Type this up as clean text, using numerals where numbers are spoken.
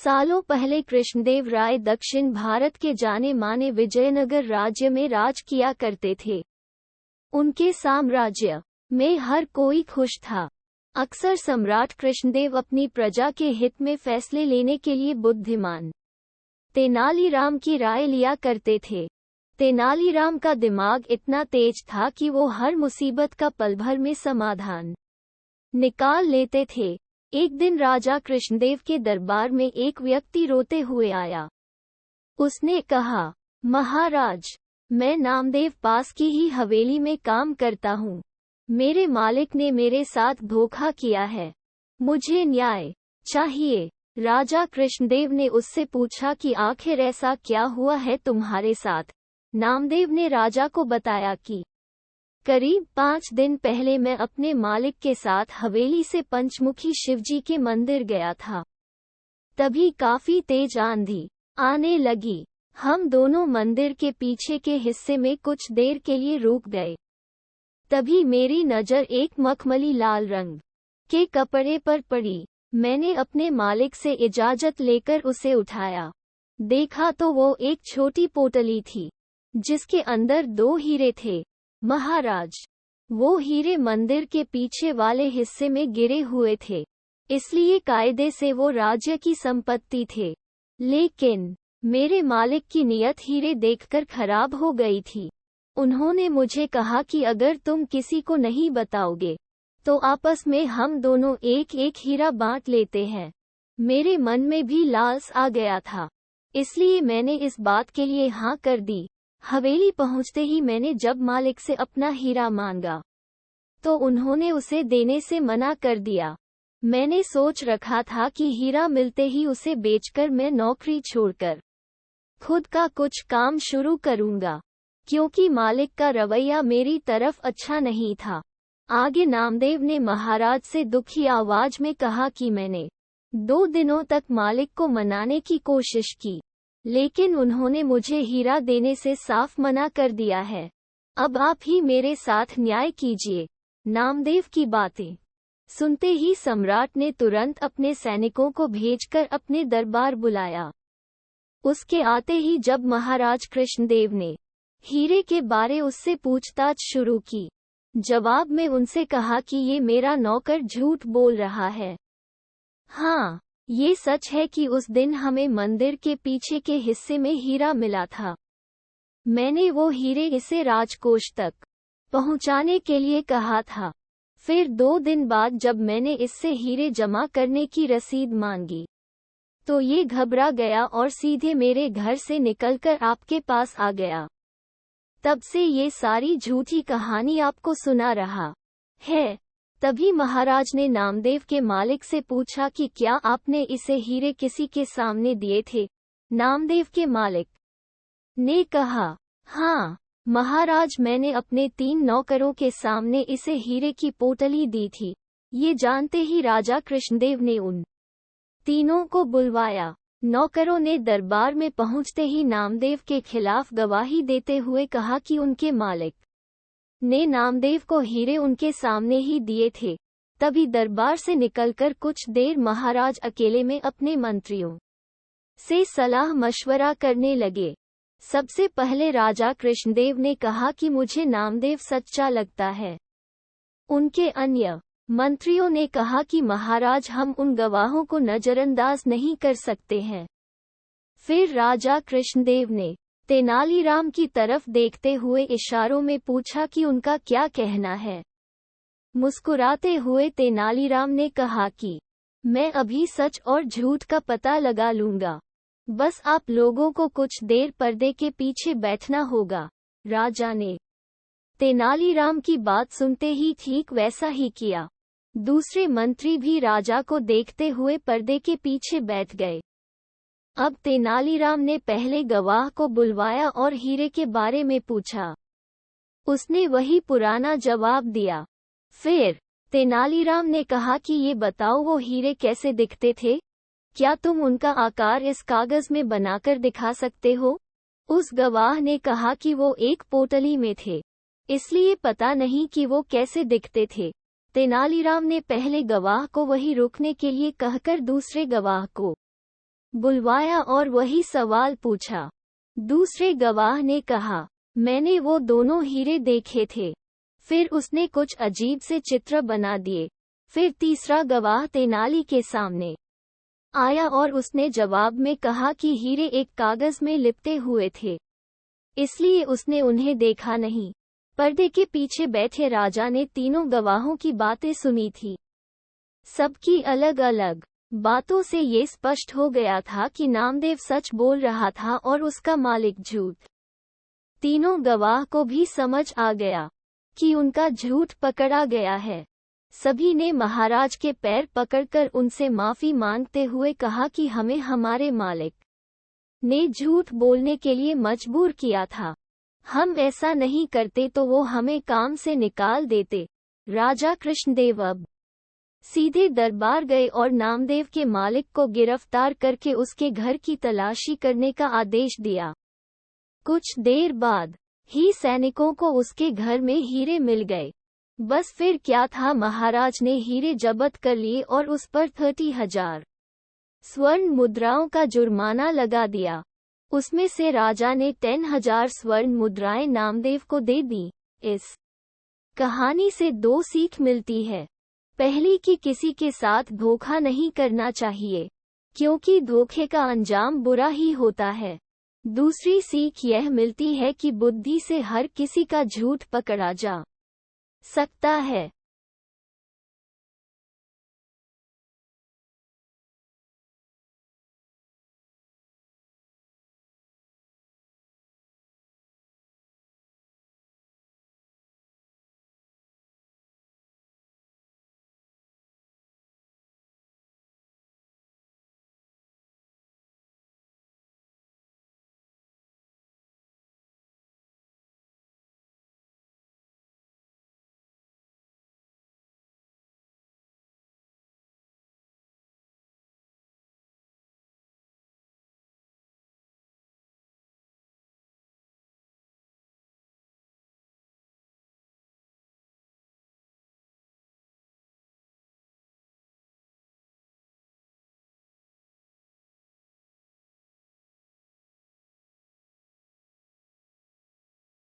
सालों पहले कृष्णदेव राय दक्षिण भारत के जाने माने विजयनगर राज्य में राज किया करते थे। उनके साम्राज्य में हर कोई खुश था। अक्सर सम्राट कृष्णदेव अपनी प्रजा के हित में फैसले लेने के लिए बुद्धिमान तेनालीराम की राय लिया करते थे। तेनालीराम का दिमाग इतना तेज था कि वो हर मुसीबत का पल भर में समाधान निकाल लेते थे। एक दिन राजा कृष्णदेव के दरबार में एक व्यक्ति रोते हुए आया। उसने कहा, महाराज, मैं नामदेव पास की ही हवेली में काम करता हूँ। मेरे मालिक ने मेरे साथ धोखा किया है। मुझे न्याय चाहिए। राजा कृष्णदेव ने उससे पूछा कि आखिर ऐसा क्या हुआ है तुम्हारे साथ। नामदेव ने राजा को बताया कि करीब 5 दिन पहले मैं अपने मालिक के साथ हवेली से पंचमुखी शिवजी के मंदिर गया था। तभी काफी तेज आंधी आने लगी। हम दोनों मंदिर के पीछे के हिस्से में कुछ देर के लिए रुक गए। तभी मेरी नज़र एक मखमली लाल रंग के कपड़े पर पड़ी। मैंने अपने मालिक से इजाजत लेकर उसे उठाया। देखा तो वो एक छोटी पोटली थी जिसके अंदर 2 हीरे थे। महाराज, वो हीरे मंदिर के पीछे वाले हिस्से में गिरे हुए थे, इसलिए कायदे से वो राज्य की संपत्ति थे। लेकिन मेरे मालिक की नीयत हीरे देखकर खराब हो गई थी। उन्होंने मुझे कहा कि अगर तुम किसी को नहीं बताओगे तो आपस में हम दोनों एक एक हीरा बांट लेते हैं। मेरे मन में भी लालच आ गया था, इसलिए मैंने इस बात के लिए हाँ कर दी। हवेली पहुंचते ही मैंने जब मालिक से अपना हीरा मांगा तो उन्होंने उसे देने से मना कर दिया। मैंने सोच रखा था कि हीरा मिलते ही उसे बेचकर मैं नौकरी छोड़कर खुद का कुछ काम शुरू करूंगा, क्योंकि मालिक का रवैया मेरी तरफ अच्छा नहीं था। आगे नामदेव ने महाराज से दुखी आवाज में कहा कि मैंने 2 दिनों तक मालिक को मनाने की कोशिश की, लेकिन उन्होंने मुझे हीरा देने से साफ मना कर दिया है। अब आप ही मेरे साथ न्याय कीजिए। नामदेव की बातें सुनते ही सम्राट ने तुरंत अपने सैनिकों को भेजकर अपने दरबार बुलाया। उसके आते ही जब महाराज कृष्णदेव ने हीरे के बारे उससे पूछताछ शुरू की, जवाब में उनसे कहा कि ये मेरा नौकर झूठ बोल रहा है। हाँ, ये सच है कि उस दिन हमें मंदिर के पीछे के हिस्से में हीरा मिला था। मैंने वो हीरे इसे राजकोष तक पहुंचाने के लिए कहा था। फिर 2 दिन बाद जब मैंने इससे हीरे जमा करने की रसीद मांगी तो ये घबरा गया और सीधे मेरे घर से निकलकर आपके पास आ गया। तब से ये सारी झूठी कहानी आपको सुना रहा है। तभी महाराज ने नामदेव के मालिक से पूछा कि क्या आपने इसे हीरे किसी के सामने दिए थे। नामदेव के मालिक ने कहा, हाँ महाराज, मैंने अपने 3 नौकरों के सामने इसे हीरे की पोटली दी थी। ये जानते ही राजा कृष्णदेव ने उन तीनों को बुलवाया। नौकरों ने दरबार में पहुंचते ही नामदेव के खिलाफ गवाही देते हुए कहा कि उनके मालिक ने नामदेव को हीरे उनके सामने ही दिए थे। तभी दरबार से निकलकर कुछ देर महाराज अकेले में अपने मंत्रियों से सलाह मशवरा करने लगे। सबसे पहले राजा कृष्णदेव ने कहा कि मुझे नामदेव सच्चा लगता है। उनके अन्य मंत्रियों ने कहा कि महाराज, हम उन गवाहों को नजरअंदाज नहीं कर सकते हैं। फिर राजा कृष्णदेव ने तेनालीराम की तरफ देखते हुए इशारों में पूछा कि उनका क्या कहना है। मुस्कुराते हुए तेनालीराम ने कहा कि मैं अभी सच और झूठ का पता लगा लूंगा, बस आप लोगों को कुछ देर पर्दे के पीछे बैठना होगा। राजा ने तेनालीराम की बात सुनते ही ठीक वैसा ही किया। दूसरे मंत्री भी राजा को देखते हुए पर्दे के पीछे बैठ गए। अब तेनालीराम ने पहले गवाह को बुलवाया और हीरे के बारे में पूछा। उसने वही पुराना जवाब दिया। फिर तेनालीराम ने कहा कि ये बताओ, वो हीरे कैसे दिखते थे? क्या तुम उनका आकार इस कागज में बनाकर दिखा सकते हो? उस गवाह ने कहा कि वो एक पोटली में थे, इसलिए पता नहीं कि वो कैसे दिखते थे। तेनालीराम ने पहले गवाह को वहीं रुकने के लिए कहकर दूसरे गवाह को बुलवाया और वही सवाल पूछा। दूसरे गवाह ने कहा, मैंने वो दोनों हीरे देखे थे। फिर उसने कुछ अजीब से चित्र बना दिए। फिर तीसरा गवाह तेनाली के सामने आया और उसने जवाब में कहा कि हीरे एक कागज में लिपटे हुए थे, इसलिए उसने उन्हें देखा नहीं। पर्दे के पीछे बैठे राजा ने तीनों गवाहों की बातें सुनी थी। सबकी अलग अलग बातों से ये स्पष्ट हो गया था कि नामदेव सच बोल रहा था और उसका मालिक झूठ। तीनों गवाह को भी समझ आ गया कि उनका झूठ पकड़ा गया है। सभी ने महाराज के पैर पकड़कर उनसे माफी मांगते हुए कहा कि हमें हमारे मालिक ने झूठ बोलने के लिए मजबूर किया था। हम ऐसा नहीं करते तो वो हमें काम से निकाल देते। राजा कृष्णदेव अब सीधे दरबार गए और नामदेव के मालिक को गिरफ्तार करके उसके घर की तलाशी करने का आदेश दिया। कुछ देर बाद ही सैनिकों को उसके घर में हीरे मिल गए। बस फिर क्या था, महाराज ने हीरे जब्त कर लिए और उस पर 30,000 स्वर्ण मुद्राओं का जुर्माना लगा दिया। उसमें से राजा ने 10,000 स्वर्ण मुद्राएं नामदेव को दे दी। इस कहानी से 2 सीख मिलती है। पहली कि किसी के साथ धोखा नहीं करना चाहिए, क्योंकि धोखे का अंजाम बुरा ही होता है। दूसरी सीख यह मिलती है कि बुद्धि से हर किसी का झूठ पकड़ा जा सकता है।